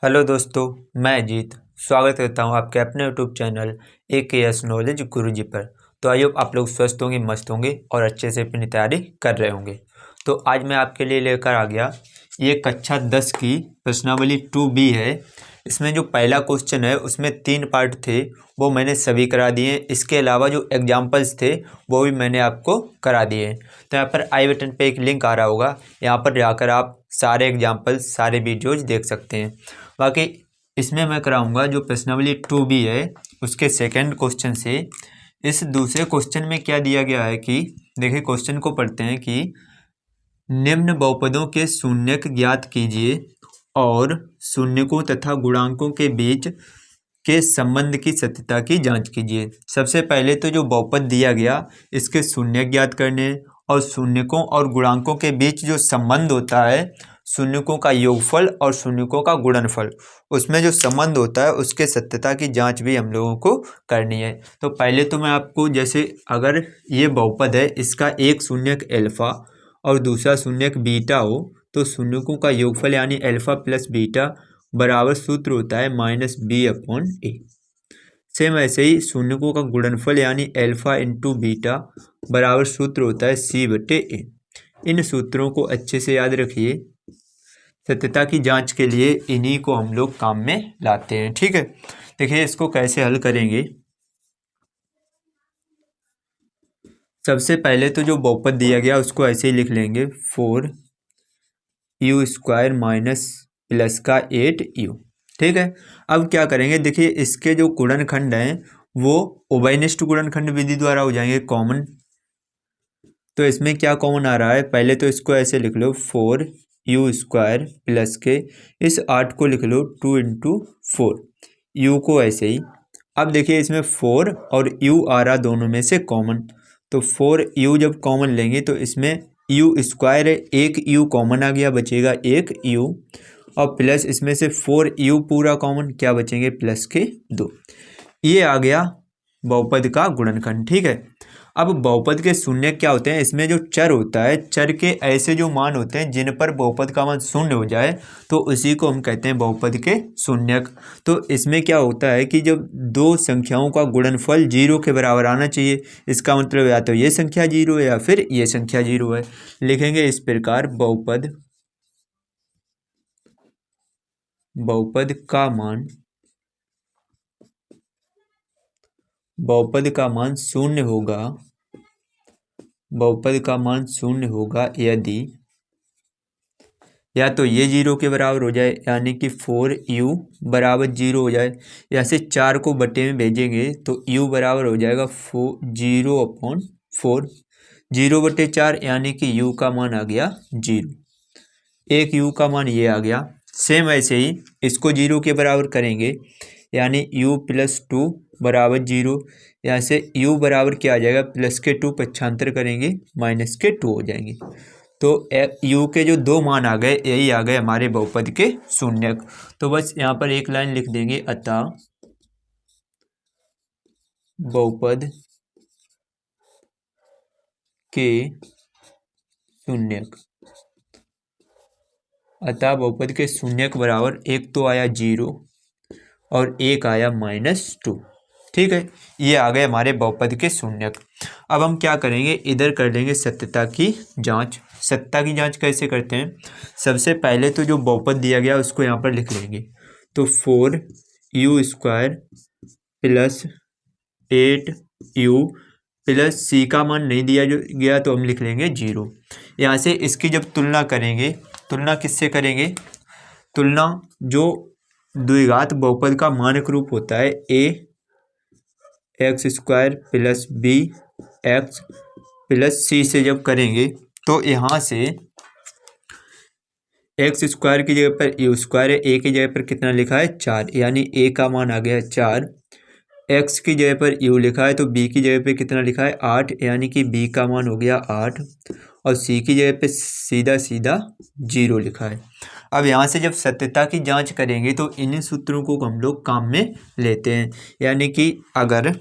Hello दोस्तों, मैं अजीत स्वागत करता हूं आपके अपने यूट्यूब चैनल AKS नॉलेज गुरुजी पर। तो आइए आप लोग स्वस्थ होंगे, मस्त होंगे और अच्छे से अपनी तैयारी कर रहे होंगे। तो आज मैं आपके लिए लेकर आ गया ये कक्षा 10 की प्रश्नावली 2B है। इसमें जो पहला क्वेश्चन है उसमें 3 पार्ट थे, वो मैंने सभी करा दिए। इसके अलावा जो एग्जाम्पल्स थे वो भी मैंने आपको करा दिए। तो यहाँ पर आई बटन पे एक लिंक आ रहा होगा, यहाँ पर जाकर आप सारे एग्जाम्पल्स, सारे वीडियोज देख सकते हैं। बाकी इसमें मैं कराऊंगा जो प्रश्नावली 2B है उसके सेकंड क्वेश्चन से। इस दूसरे क्वेश्चन में क्या दिया गया है कि देखिए, क्वेश्चन को पढ़ते हैं कि निम्न बहुपदों के शून्यक ज्ञात कीजिए और शून्यकों तथा गुणांकों के बीच के संबंध की सत्यता की जांच कीजिए। सबसे पहले तो जो बहुपद दिया गया इसके शून्यक ज्ञात करने और शून्यकों और गुणांकों के बीच जो संबंध होता है, शून्यकों का योगफल और शून्यकों का गुणनफल, उसमें जो संबंध होता है उसके सत्यता की जांच भी हम लोगों को करनी है। तो पहले तो मैं आपको, जैसे अगर ये बहुपद है, इसका एक शून्यक एल्फा और दूसरा शून्यक बीटा हो तो शून्यकों का योगफल यानी एल्फा प्लस बीटा बराबर सूत्र होता है -b/a। सेम ऐसे ही शून्यकों का गुणनफल यानी एल्फा इंटू बीटा बराबर सूत्र होता है c/a। इन सूत्रों को अच्छे से याद रखिए। सत्यता की जांच के लिए इन्हीं को हम लोग काम में लाते हैं, ठीक है। देखिए इसको कैसे हल करेंगे। सबसे पहले तो जो बहुपद दिया गया उसको ऐसे ही लिख लेंगे 4u² माइनस प्लस का 8u, ठीक है। अब क्या करेंगे, देखिए इसके जो गुणनखंड हैं वो उभयनिष्ठ गुणनखंड विधि द्वारा हो जाएंगे कॉमन। तो इसमें क्या कॉमन आ रहा है, पहले तो इसको ऐसे लिख लो 4u² प्लस के इस 8 को लिख लो 2 इंटू 4, u को ऐसे ही। अब देखिए इसमें 4 और u आ रहा दोनों में से कॉमन, तो 4u जब कॉमन लेंगे तो इसमें u² है, एक u कॉमन आ गया, बचेगा एक u, और प्लस इसमें से 4u पूरा कॉमन, क्या बचेंगे प्लस के 2। ये आ गया बहुपद का गुणनखंड, ठीक है। अब बहुपद के शून्य क्या होते हैं, इसमें जो चर होता है, चर के ऐसे जो मान होते हैं जिन पर बहुपद का मान शून्य हो जाए तो उसी को हम कहते हैं बहुपद के शून्यक। तो इसमें क्या होता है कि जब दो संख्याओं का गुणनफल 0 के बराबर आना चाहिए, इसका मतलब या तो ये संख्या 0 है या फिर ये संख्या 0 है। लिखेंगे इस प्रकार बहुपद का मान शून्य होगा, बहुपद का मान शून्य होगा यदि या तो ये 0 के बराबर हो जाए यानी कि 4u बराबर 0 हो जाए, या से 4 को बटे में भेजेंगे तो u बराबर हो जाएगा 0/4, 0/4 यानी कि u का मान आ गया 0, एक u का मान ये आ गया। सेम ऐसे ही इसको 0 के बराबर करेंगे यानी u + 2 बराबर 0, यहाँ से u बराबर क्या आ जाएगा, प्लस के 2 पक्षांतर करेंगे माइनस के 2 हो जाएंगे। तो u के जो दो मान आ गए, यही आ गए हमारे बहुपद के शून्यक। तो बस यहाँ पर एक लाइन लिख देंगे, अतः बहुपद के शून्यक, अतः बहुपद के शून्यक बराबर एक तो आया 0 और एक आया -2, ठीक है। ये आ गए हमारे बहुपद के शून्यक। अब हम क्या करेंगे, इधर कर लेंगे सत्यता की जांच। सत्यता की जांच कैसे करते हैं, सबसे पहले तो जो बहुपद दिया गया उसको यहाँ पर लिख लेंगे। तो 4u² plus 8u plus c का मान नहीं दिया जो गया तो हम लिख लेंगे 0। यहाँ से इसकी जब तुलना करेंगे, तुलना किससे करेंगे, तुलना जो द्विघात बहुपद का मानक रूप होता है ax² plus bx plus c से जब करेंगे तो यहाँ से x² की जगह पर u² है, a की जगह पर कितना लिखा है 4, यानी a का मान आ गया 4, x की जगह पर u लिखा है तो b की जगह पर कितना लिखा है 8, यानी कि b का मान हो गया 8, और c की जगह पे सीधा 0 लिखा है। अब यहाँ से जब सत्यता की जांच करेंगे तो इन सूत्रों को हम लोग काम में लेते हैं, यानी कि अगर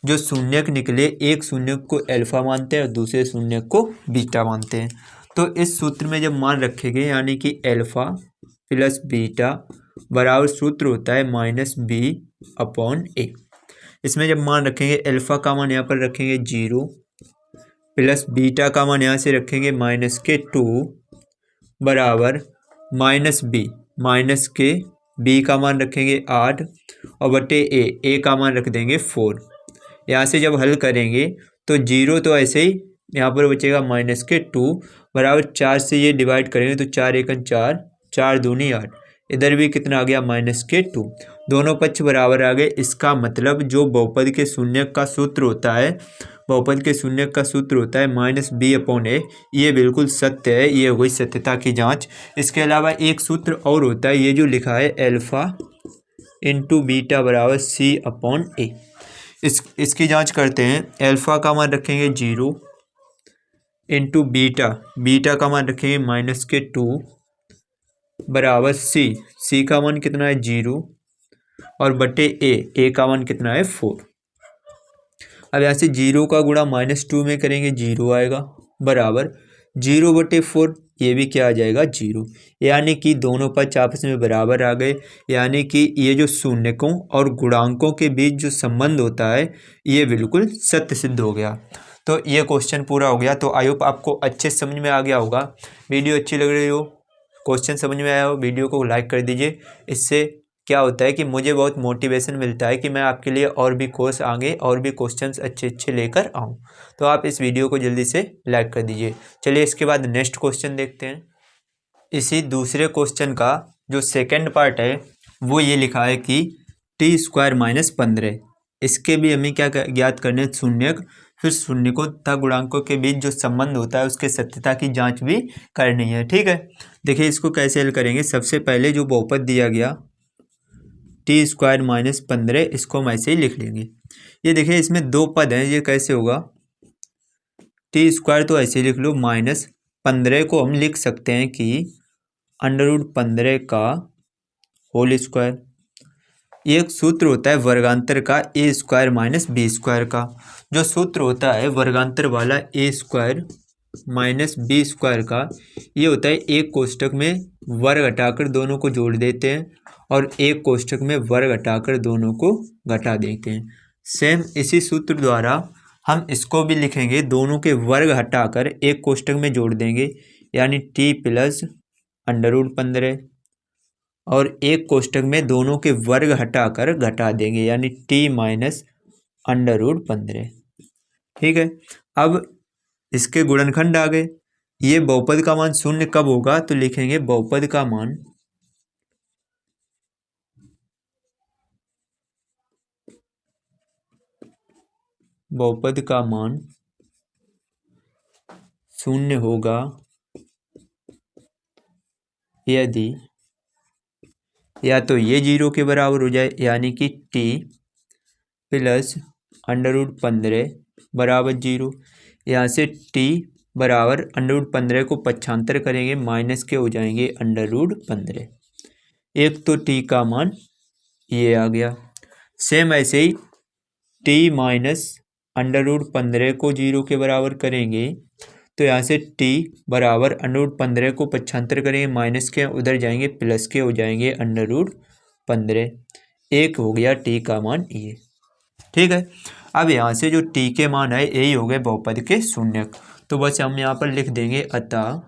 जो शून्यक निकले, एक शून्यक को अल्फा मानते हैं और दूसरे शून्यक को बीटा मानते हैं, तो इस सूत्र में जब मान रखे गए यानी कि अल्फा प्लस बीटा बराबर सूत्र होता है -b/a। इसमें जब मान रखेंगे अल्फ़ा का मान यहाँ पर रखेंगे 0 प्लस बीटा का मान यहाँ से रखेंगे -2 बराबर -b का मान रखेंगे 8 और बटे a का मान रख देंगे 4। यहाँ से जब हल करेंगे तो 0 तो ऐसे ही यहाँ पर बचेगा -2 बराबर 4 से ये डिवाइड करेंगे तो 4 एकन 4, 4 दूनी 8, इधर भी कितना आ गया -2। दोनों पक्ष बराबर आ गए। इसका मतलब जो बहुपद के शून्यक का सूत्र होता है, बहुपद के शून्यक का सूत्र होता है -b/a, ये बिल्कुल सत्य है। ये हो गई सत्यता की जांच। इसके अलावा एक सूत्र और होता है, ये जो लिखा है अल्फ़ा इंटू बीटा बराबर c/a। इसकी जांच करते हैं। अल्फ़ा का मान रखेंगे 0 इंटू बीटा का मान रखेंगे -2 बराबर c का मान कितना है 0 और बटे a का मान कितना है 4। अब यहाँ से 0 का गुणा -2 में करेंगे 0 आएगा बराबर 0/4, ये भी क्या आ जाएगा 0। यानी कि दोनों पक्ष आपस में बराबर आ गए। यानी कि ये जो शून्यकों और गुणांकों के बीच जो संबंध होता है ये बिल्कुल सत्य सिद्ध हो गया। तो ये क्वेश्चन पूरा हो गया। तो आई होप आपको अच्छे समझ में आ गया होगा। वीडियो अच्छी लग रही हो, क्वेश्चन समझ में आया हो, वीडियो को लाइक कर दीजिए। इससे क्या होता है कि मुझे बहुत मोटिवेशन मिलता है कि मैं आपके लिए और भी कोर्स आगे और भी क्वेश्चंस अच्छे अच्छे लेकर आऊँ। तो आप इस वीडियो को जल्दी से लाइक कर दीजिए। चलिए इसके बाद नेक्स्ट क्वेश्चन देखते हैं। इसी दूसरे क्वेश्चन का जो सेकंड पार्ट है वो ये लिखा है कि t² - 15। इसके भी हमें क्या ज्ञात करने हैं, शून्यक, फिर शून्यकों तथा गुणांकों के बीच जो संबंध होता है उसके सत्यता की जांच भी करनी है। ठीक है, देखिए इसको कैसे हल करेंगे। सबसे पहले जो बहुपद दिया गया t² - 15, इसको हम ऐसे ही लिख लेंगे। ये देखिए इसमें दो पद हैं, ये कैसे होगा, t² तो ऐसे ही लिख लो, -15 को हम लिख सकते हैं कि √15 का होल स्क्वायर। ये एक सूत्र होता है वर्गांतर का a² - b² का। जो सूत्र होता है वर्गांतर वाला a² - b² का, ये होता है एक कोष्टक में वर्ग हटाकर दोनों को जोड़ देते हैं और एक कोष्टक में वर्ग हटाकर दोनों को घटा देते हैं। सेम इसी सूत्र द्वारा हम इसको भी लिखेंगे, दोनों के वर्ग हटाकर एक कोष्टक में जोड़ देंगे यानी t + √15 और एक कोष्टक में दोनों के वर्ग हटाकर घटा देंगे यानी t - √15। ठीक है, अब इसके गुणनखंड आ गए। ये बहुपद का मान शून्य कब होगा, तो लिखेंगे बहुपद का मान शून्य होगा यदि या तो ये 0 के बराबर हो जाए यानी कि t + √15 बराबर 0। यहाँ से t बराबर √15 को पक्षांतर करेंगे, माइनस के हो जाएंगे √15। एक तो t का मान ये आ गया। सेम ऐसे ही t - √15 को 0 के बराबर करेंगे तो यहाँ से t बराबर √15 को पक्षांतर करेंगे, माइनस के उधर जाएंगे, प्लस के हो जाएंगे √15। एक हो गया t का मान ये। ठीक है, अब यहाँ से जो t के मान है यही हो गए बहुपद के शून्यक। तो बस हम यहाँ पर लिख देंगे अतः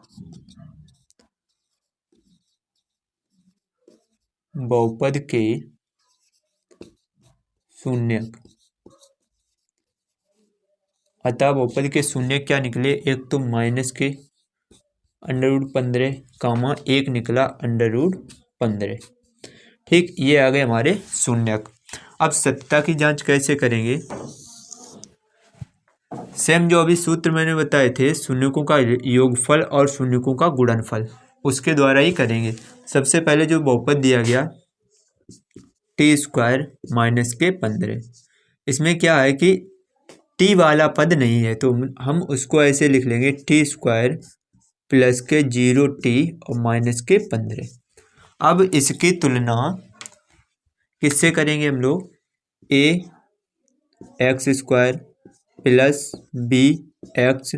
बहुपद के शून्यक। अतः बहुपद के शून्य क्या निकले, एक तो माइनस के √15 एक निकला √15। ठीक, ये आ गए हमारे शून्यक। अब सत्यता की जांच कैसे करेंगे। सेम जो अभी सूत्र मैंने बताए थे शून्यकों का योगफल और शून्यकों का गुणनफल, उसके द्वारा ही करेंगे। सबसे पहले जो बहुपद दिया गया t² - 15, इसमें क्या है कि t वाला पद नहीं है तो हम उसको ऐसे लिख लेंगे t² प्लस के 0t और माइनस के 15। अब इसकी तुलना किससे करेंगे हम लोग, ax² plus bx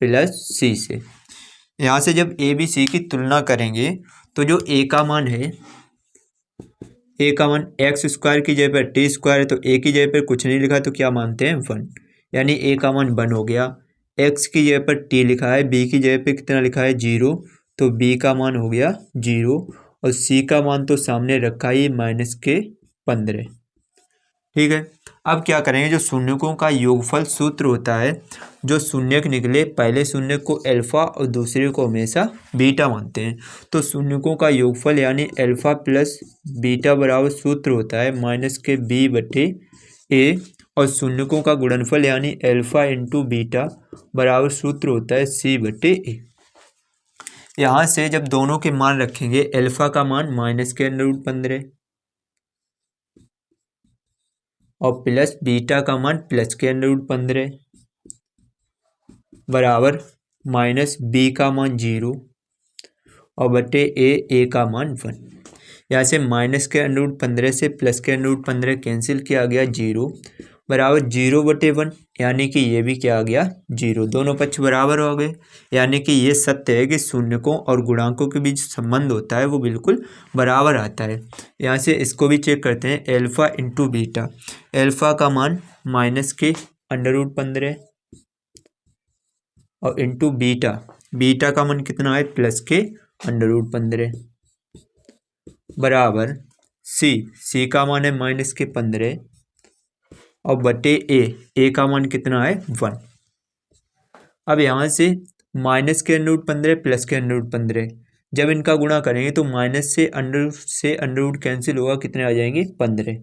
plus c से। यहाँ से जब a b c की तुलना करेंगे तो जो a का मान है ए का मान एक्स स्क्वायर की जगह पर टी स्क्वायर है तो ए की जगह पर कुछ नहीं लिखा तो क्या मानते हैं 1, यानी ए का मान 1 हो गया। एक्स की जगह पर टी लिखा है, बी की जगह पर कितना लिखा है 0, तो बी का मान हो गया 0 और सी का मान तो सामने रखा ही -15। ठीक है, अब क्या करेंगे, जो शून्यकों का योगफल सूत्र होता है, जो शून्यक निकले पहले शून्यक को अल्फा और दूसरे को हमेशा बीटा मानते हैं, तो शून्यकों का योगफल यानी अल्फा प्लस बीटा बराबर सूत्र होता है -b/a और शून्यकों का गुणनफल यानी अल्फा इंटू बीटा बराबर सूत्र होता है c/a। यहाँ से जब दोनों के मान रखेंगे, अल्फा का मान -√15 और प्लस बीटा का मान +√15 बराबर -b का मान 0 और बटे ए का मान 1। यहाँ से -√15 से +√15 कैंसिल किया गया 0 बराबर 0/1, यानी कि ये भी क्या आ गया 0, दोनों पक्ष बराबर हो गए। यानी कि ये सत्य है कि शून्यकों और गुणांकों के बीच संबंध होता है वो बिल्कुल बराबर आता है। यहाँ से इसको भी चेक करते हैं, अल्फा इंटू बीटा, अल्फा का मान -√15 और इंटू बीटा, बीटा का मान कितना है +√15 बराबर सी का मान है -15 और बटे ए का मान कितना है 1। अब यहाँ से -√15 +√15 जब इनका गुणा करेंगे तो माइनस से अंडर कैंसिल होगा, कितने आ जाएंगे 15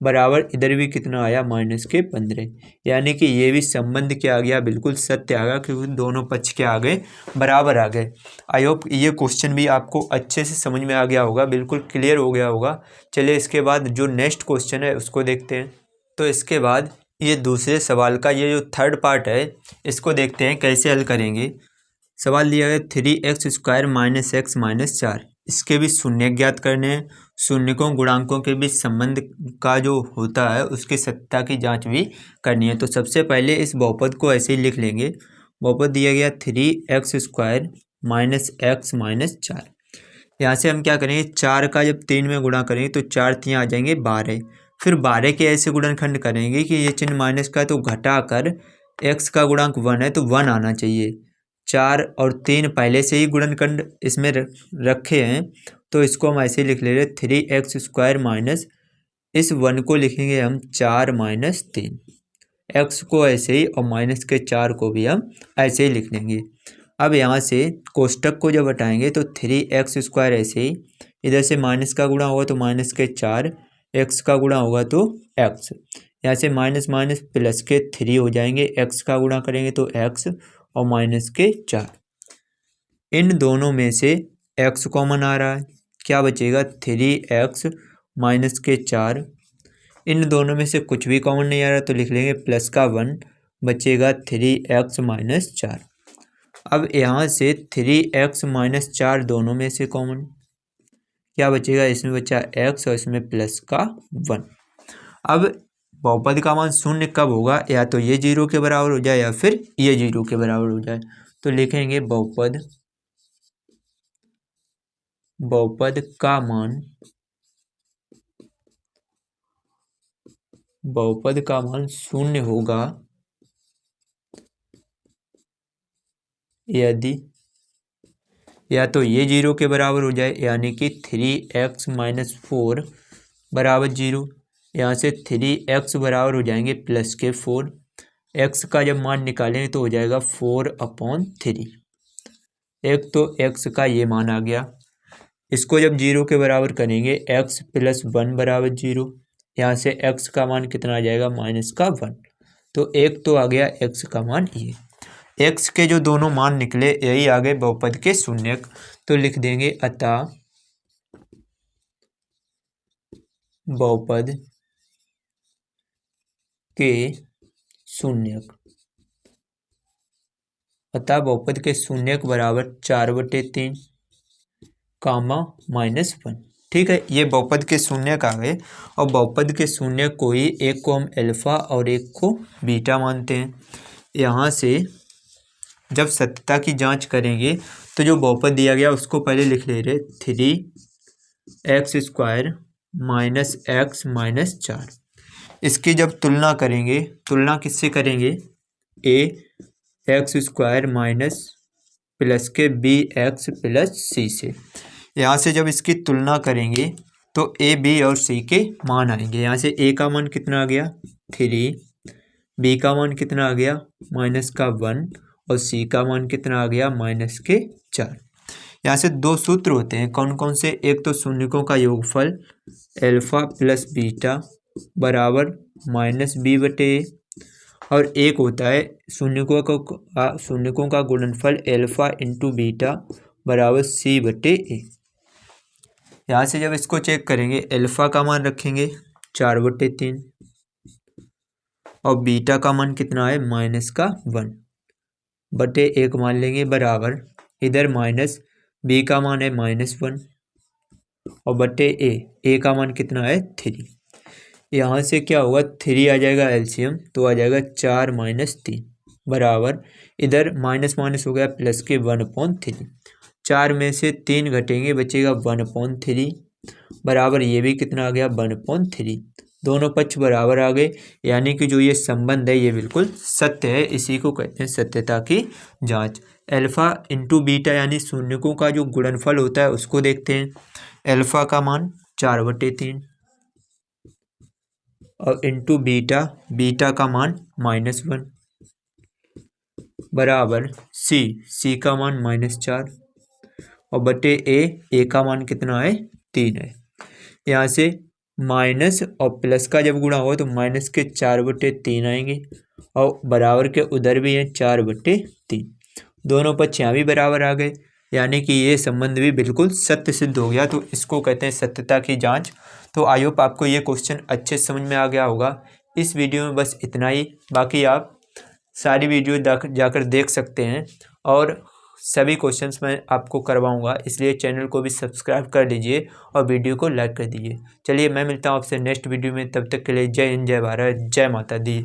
बराबर इधर भी कितना आया -15, यानी कि ये भी संबंध क्या आ गया बिल्कुल सत्य आ गया, क्योंकि दोनों पक्ष क्या आ गए बराबर आ गए। आई होप ये क्वेश्चन भी आपको अच्छे से समझ में आ गया होगा, बिल्कुल क्लियर हो गया होगा। चलिए इसके बाद जो नेक्स्ट क्वेश्चन है उसको देखते हैं। तो इसके बाद ये दूसरे सवाल का ये जो थर्ड पार्ट है इसको देखते हैं कैसे हल करेंगे। सवाल दिया गया 3x² - x - 4, इसके भी शून्य ज्ञात करने हैं। शून्यकों गुणांकों के बीच संबंध का जो होता है उसकी सत्यता की जांच भी करनी है। तो सबसे पहले इस बहुपद को ऐसे ही लिख लेंगे। बहुपद दिया गया 3x² - x - 4। यहाँ से हम क्या करेंगे, 4 का जब 3 में गुणा करेंगे तो 4 3 आ जाएंगे 12, फिर 12 के ऐसे गुणनखंड करेंगे कि ये चिन्ह माइनस का है तो घटाकर x का गुणांक 1 है तो 1 आना चाहिए। 4 और 3 पहले से ही गुणनखंड इसमें रखे हैं तो इसको हम ऐसे लिख ले रहे 3x² माइनस इस 1 को लिखेंगे हम 4 - 3, x को ऐसे ही और माइनस के 4 को भी हम ऐसे ही लिख लेंगे। अब यहाँ से कोष्टक को जब हटाएंगे तो 3x² ऐसे ही, इधर से माइनस का गुणा होगा तो माइनस के 4, x का गुणा होगा तो x, यहाँ से माइनस माइनस प्लस के 3 हो जाएंगे, x का गुणा करेंगे तो x और माइनस के 4। इन दोनों में से x कॉमन आ रहा है, क्या बचेगा 3x माइनस के 4। इन दोनों में से कुछ भी कॉमन नहीं आ रहा तो लिख लेंगे प्लस का 1, बचेगा 3x माइनस 4। अब यहाँ से 3x माइनस 4 दोनों में से कॉमन, क्या बचेगा, इसमें बचा x और इसमें प्लस का 1। अब बहुपद का मान शून्य कब होगा, या तो ये 0 के बराबर हो जाए या फिर ये 0 के बराबर हो जाए। तो लिखेंगे बहुपद का मान शून्य होगा यदि या तो ये 0 के बराबर हो जाए, यानी कि 3x - 4 बराबर 0, यहाँ से 3x बराबर हो जाएंगे प्लस के 4, x का जब मान निकालेंगे तो हो जाएगा 4/3। एक तो x का ये मान आ गया, इसको जब 0 के बराबर करेंगे x + 1 बराबर 0, यहाँ से x का मान कितना आ जाएगा -1। तो एक तो आ गया x का मान, ये x के जो दोनों मान निकले यही आ गए बहुपद के शून्यक। तो लिख देंगे अतः बहुपद के शून्यक, अतः बहुपद के शून्यक बराबर 4/3 -1। ठीक है, ये बहुपद के शून्यक आ गए और बहुपद के शून्यक को ही एक को हम अल्फा और एक को बीटा मानते हैं। यहाँ से जब सत्यता की जांच करेंगे तो जो बहुपद दिया गया उसको पहले लिख ले रहे 3x² -x-4। इसकी जब तुलना करेंगे, तुलना किससे करेंगे, ax² माइनस प्लस के bx प्लस c से। यहाँ से जब इसकी तुलना करेंगे तो a, b और c के मान आएंगे। यहाँ से a का मान कितना आ गया 3, b का मान कितना आ गया -1 और c का मान कितना आ गया -4। यहाँ से दो सूत्र होते हैं, कौन कौन से, एक तो शून्यकों का योगफल अल्फा प्लस बीटा बराबर -b/a, और एक होता है शून्यकों का गुणनफल अल्फा इंटू बीटा बराबर c/a। यहाँ से जब इसको चेक करेंगे, अल्फा का मान रखेंगे 4/3 और बीटा का मान कितना है -1/1 मान लेंगे बराबर, इधर माइनस b का मान है -1 और बटे a का मान कितना है 3। यहाँ से क्या होगा 3 आ जाएगा एलसीएम, तो आ जाएगा 4 - 3 बराबर, इधर माइनस माइनस हो गया प्लस के 1/3। 4 में से 3 घटेंगे बचेगा 1/3 बराबर, ये भी कितना आ गया 1/3। दोनों पक्ष बराबर आ गए, यानी कि जो ये संबंध है ये बिल्कुल सत्य है। इसी को कहते हैं सत्यता की जांच। अल्फा इंटू बीटा यानी शून्यकों का जो गुणनफल होता है उसको देखते हैं। अल्फा का मान 4/3 और इंटू बीटा का मान -1 बराबर c का मान -4 और बटे a का मान कितना है 3 है। यहाँ से माइनस और प्लस का जब गुणा हो तो माइनस के 4/3 आएंगे और बराबर के उधर भी है 4/3। दोनों पक्ष यहाँ भी बराबर आ गए, यानी कि ये संबंध भी बिल्कुल सत्य सिद्ध हो गया। तो इसको कहते हैं सत्यता की जांच। तो आई होप आपको ये क्वेश्चन अच्छे समझ में आ गया होगा। इस वीडियो में बस इतना ही, बाकी आप सारी वीडियो जाकर देख सकते हैं और सभी क्वेश्चंस मैं आपको करवाऊंगा, इसलिए चैनल को भी सब्सक्राइब कर लीजिए और वीडियो को लाइक कर दीजिए। चलिए मैं मिलता हूँ आपसे नेक्स्ट वीडियो में, तब तक के लिए जय हिंद, जय भारत, जय माता दी।